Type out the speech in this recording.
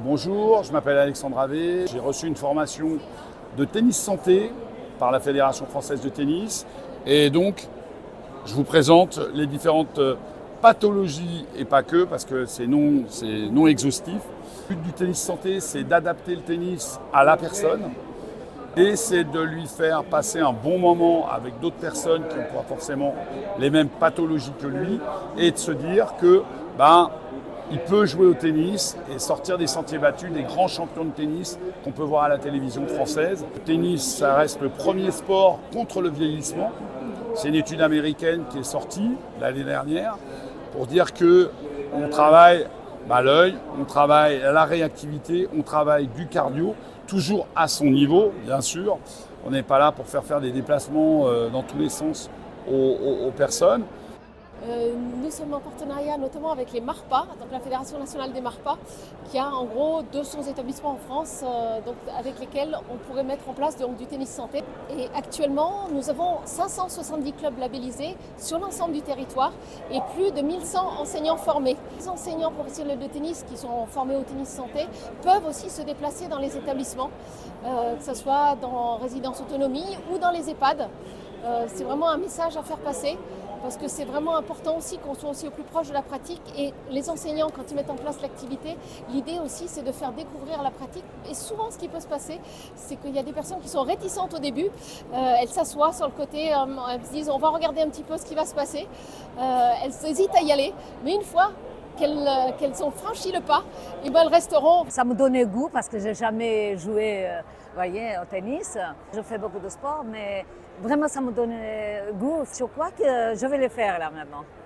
Bonjour, je m'appelle Alexandre Avé. J'ai reçu une formation de tennis santé par la Fédération française de tennis. Et donc, je vous présente les différentes pathologies et pas que, parce que c'est non exhaustif. Le but du tennis santé, c'est d'adapter le tennis à la personne et c'est de lui faire passer un bon moment avec d'autres personnes qui n'ont pas forcément les mêmes pathologies que lui et de se dire que il peut jouer au tennis et sortir des sentiers battus des grands champions de tennis qu'on peut voir à la télévision française. Le tennis, ça reste le premier sport contre le vieillissement. C'est une étude américaine qui est sortie l'année dernière pour dire qu'on travaille l'œil, on travaille la réactivité, on travaille du cardio, toujours à son niveau, bien sûr. On n'est pas là pour faire des déplacements dans tous les sens aux personnes. Nous sommes en partenariat notamment avec les MARPA, donc la Fédération nationale des MARPA, qui a en gros 200 établissements en France donc avec lesquels on pourrait mettre en place donc, du tennis santé. Et actuellement, nous avons 570 clubs labellisés sur l'ensemble du territoire et plus de 1100 enseignants formés. Les enseignants professionnels de tennis qui sont formés au tennis santé peuvent aussi se déplacer dans les établissements, que ce soit dans résidence autonomie ou dans les EHPAD. C'est vraiment un message à faire passer parce que c'est vraiment important aussi qu'on soit aussi au plus proche de la pratique et les enseignants quand ils mettent en place l'activité, l'idée aussi c'est de faire découvrir la pratique et souvent ce qui peut se passer c'est qu'il y a des personnes qui sont réticentes au début, elles s'assoient sur le côté, elles se disent on va regarder un petit peu ce qui va se passer, elles hésitent à y aller mais une fois qu'elles ont franchi le pas, et elles resteront. Ça me donnait goût parce que je n'ai jamais joué au tennis. Je fais beaucoup de sport, mais vraiment ça me donne goût. Je crois que je vais le faire là maintenant.